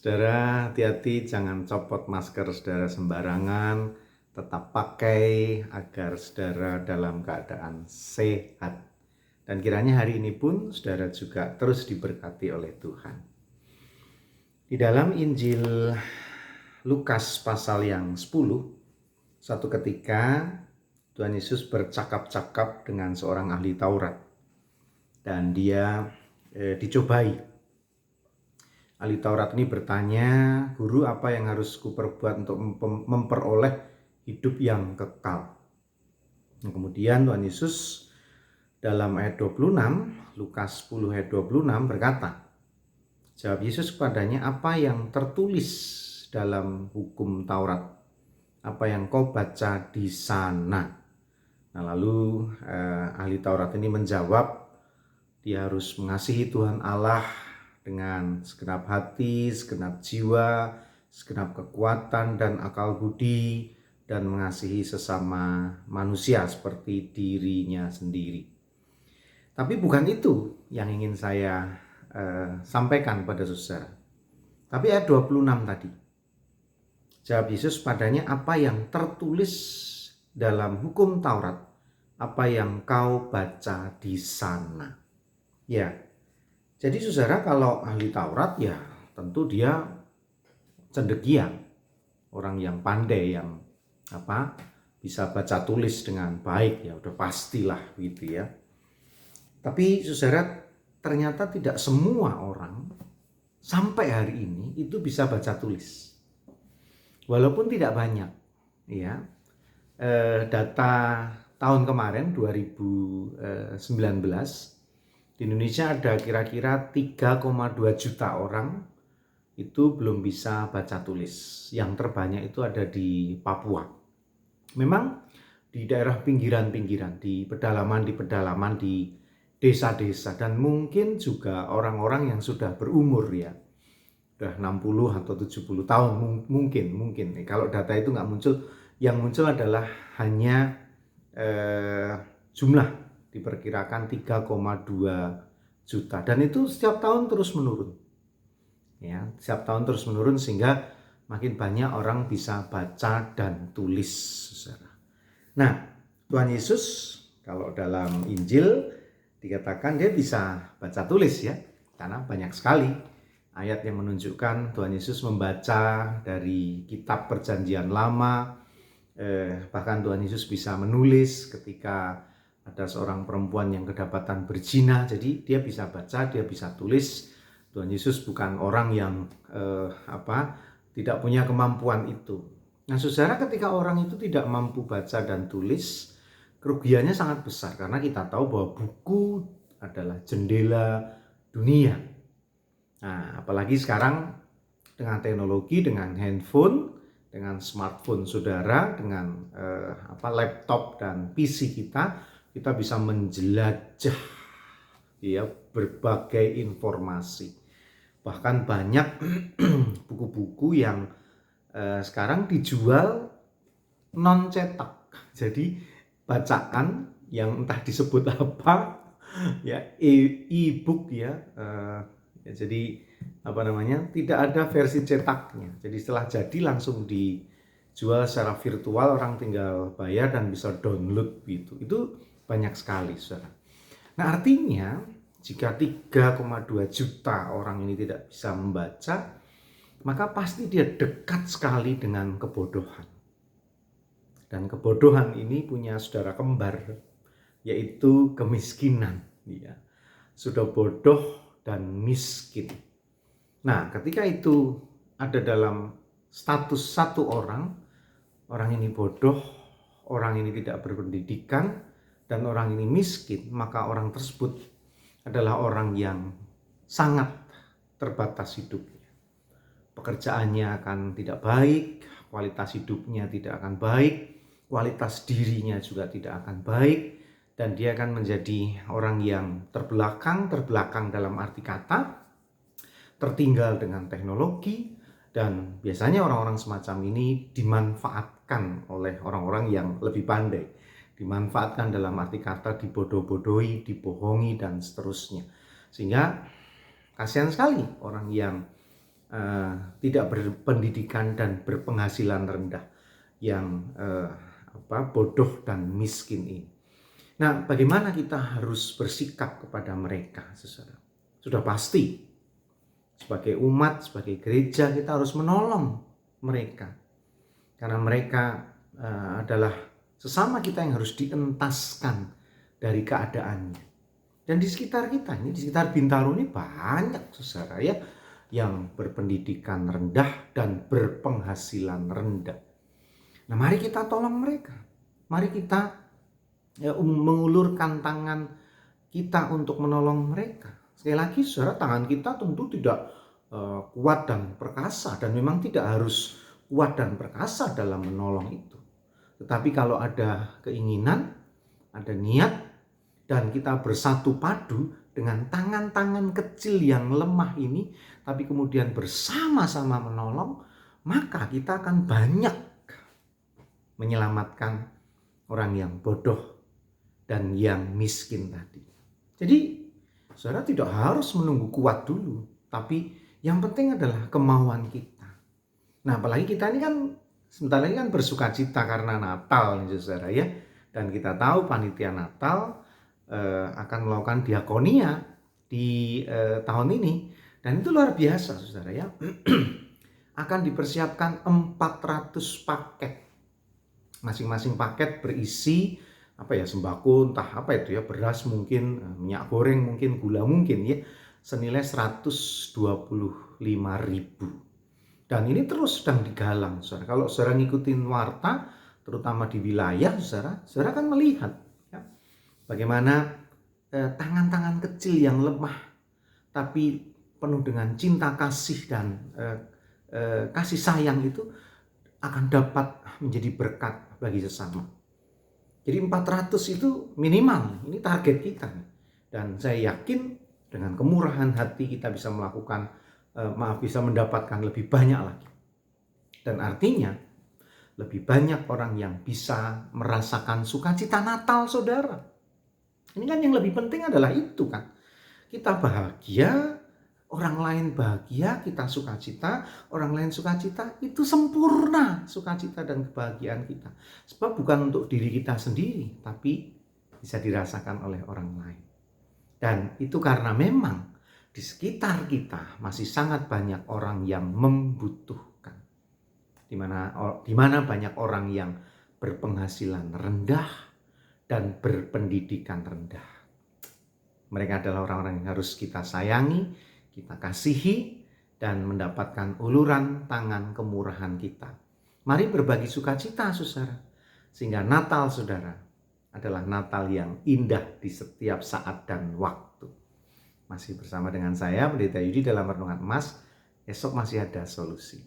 Saudara, hati-hati jangan copot masker saudara sembarangan, tetap pakai agar saudara dalam keadaan sehat. Dan kiranya hari ini pun saudara juga terus diberkati oleh Tuhan. Di dalam Injil Lukas pasal yang 10, suatu ketika Tuhan Yesus bercakap-cakap dengan seorang ahli Taurat. Dan dia dicobai. Ahli Taurat ini bertanya, "Guru, apa yang harus kuperbuat untuk memperoleh hidup yang kekal?" Nah, kemudian Tuhan Yesus dalam ayat 26, Lukas 10 ayat 26 berkata, jawab Yesus kepadanya, "Apa yang tertulis dalam hukum Taurat? Apa yang kau baca di sana?" Nah, lalu ahli Taurat ini menjawab, dia harus mengasihi Tuhan Allah dengan segenap hati, segenap jiwa, segenap kekuatan dan akal budi, dan mengasihi sesama manusia seperti dirinya sendiri. Tapi bukan itu yang ingin saya sampaikan pada saudara. Tapi ayat 26 tadi. Jawab Yesus padanya, "Apa yang tertulis dalam hukum Taurat? Apa yang kau baca di sana?" Ya, jadi saudara, kalau ahli Taurat ya tentu dia cendekia, orang yang pandai, yang bisa baca tulis dengan baik, ya udah pastilah gitu ya. Tapi saudara, ternyata tidak semua orang sampai hari ini itu bisa baca tulis. Walaupun tidak banyak ya. Data tahun kemarin 2019 di Indonesia ada kira-kira 3,2 juta orang itu belum bisa baca tulis. Yang terbanyak itu ada di Papua. Memang di daerah pinggiran-pinggiran, di pedalaman, di desa-desa, dan mungkin juga orang-orang yang sudah berumur ya, udah 60 atau 70 tahun mungkin. Kalau data itu nggak muncul, yang muncul adalah hanya jumlah diperkirakan 3,2 juta, dan itu setiap tahun terus menurun. Ya, setiap tahun terus menurun sehingga makin banyak orang bisa baca dan tulis, saudara. Nah, Tuhan Yesus kalau dalam Injil dikatakan dia bisa baca tulis ya, karena banyak sekali ayat yang menunjukkan Tuhan Yesus membaca dari kitab Perjanjian Lama. Bahkan Tuhan Yesus bisa menulis ketika ada seorang perempuan yang kedapatan berzina, jadi dia bisa baca, dia bisa tulis. Tuhan Yesus bukan orang yang tidak punya kemampuan itu. Nah, saudara, ketika orang itu tidak mampu baca dan tulis, kerugiannya sangat besar, karena kita tahu bahwa buku adalah jendela dunia. Nah, apalagi sekarang dengan teknologi, dengan handphone, dengan smartphone saudara, dengan laptop dan PC kita bisa menjelajah ya berbagai informasi. Bahkan banyak buku-buku yang sekarang dijual non cetak. Jadi bacaan yang entah disebut apa ya, e-book ya. Jadi tidak ada versi cetaknya. Jadi setelah jadi langsung dijual secara virtual, orang tinggal bayar dan bisa download gitu. Itu banyak sekali, saudara. Nah, artinya jika 3,2 juta orang ini tidak bisa membaca, maka pasti dia dekat sekali dengan kebodohan. Dan kebodohan ini punya saudara kembar, yaitu kemiskinan. Ya. Sudah bodoh dan miskin. Nah, ketika itu ada dalam status satu orang ini bodoh, orang ini tidak berpendidikan, dan orang ini miskin, maka orang tersebut adalah orang yang sangat terbatas hidupnya. Pekerjaannya akan tidak baik, kualitas hidupnya tidak akan baik, kualitas dirinya juga tidak akan baik, dan dia akan menjadi orang yang terbelakang dalam arti kata, tertinggal dengan teknologi, dan biasanya orang-orang semacam ini dimanfaatkan oleh orang-orang yang lebih pandai. Dimanfaatkan dalam arti kata dibodoh-bodohi, dibohongi, dan seterusnya. Sehingga kasihan sekali orang yang tidak berpendidikan dan berpenghasilan rendah, yang bodoh dan miskin ini. Nah, bagaimana kita harus bersikap kepada mereka, saudara? Sudah pasti, sebagai umat, sebagai gereja, kita harus menolong mereka. Karena mereka adalah sesama kita yang harus dientaskan dari keadaannya. Dan di sekitar kita, di sekitar Bintaro ini banyak, saudara ya, yang berpendidikan rendah dan berpenghasilan rendah. Nah, mari kita tolong mereka. Mari kita mengulurkan tangan kita untuk menolong mereka. Sekali lagi, saudara, tangan kita tentu tidak kuat dan perkasa, dan memang tidak harus kuat dan perkasa dalam menolong itu. Tetapi kalau ada keinginan, ada niat, dan kita bersatu padu dengan tangan-tangan kecil yang lemah ini, tapi kemudian bersama-sama menolong, maka kita akan banyak menyelamatkan orang yang bodoh dan yang miskin tadi. Jadi, saudara tidak harus menunggu kuat dulu, tapi yang penting adalah kemauan kita. Nah, apalagi kita ini kan sebentar lagi kan bersukacita karena Natal, saudara ya. Dan kita tahu panitia Natal akan melakukan diakonia di tahun ini, dan itu luar biasa, saudara ya. Akan dipersiapkan 400 paket. Masing-masing paket berisi sembako, entah beras mungkin, minyak goreng mungkin, gula mungkin ya, senilai 125.000. Dan ini terus sedang digalang, saudara. Kalau saudara ngikutin warta, terutama di wilayah, saudara kan melihat ya, bagaimana tangan-tangan kecil yang lemah, tapi penuh dengan cinta kasih dan kasih sayang itu akan dapat menjadi berkat bagi sesama. Jadi 400 itu minimal, ini target kita. Dan saya yakin dengan kemurahan hati kita bisa melakukan, bisa mendapatkan lebih banyak lagi. Dan artinya lebih banyak orang yang bisa merasakan sukacita Natal, saudara. Ini kan yang lebih penting adalah itu kan. Kita bahagia, orang lain bahagia, kita sukacita, orang lain sukacita, itu sempurna sukacita dan kebahagiaan kita. Sebab bukan untuk diri kita sendiri, tapi bisa dirasakan oleh orang lain. Dan itu karena memang di sekitar kita masih sangat banyak orang yang membutuhkan. Di mana banyak orang yang berpenghasilan rendah dan berpendidikan rendah. Mereka adalah orang-orang yang harus kita sayangi, kita kasihi, dan mendapatkan uluran tangan kemurahan kita. Mari berbagi sukacita, saudara, sehingga Natal, saudara, adalah Natal yang indah di setiap saat dan waktu. Masih bersama dengan saya, Pendeta Yudi, dalam Renungan Emas. Esok masih ada solusi.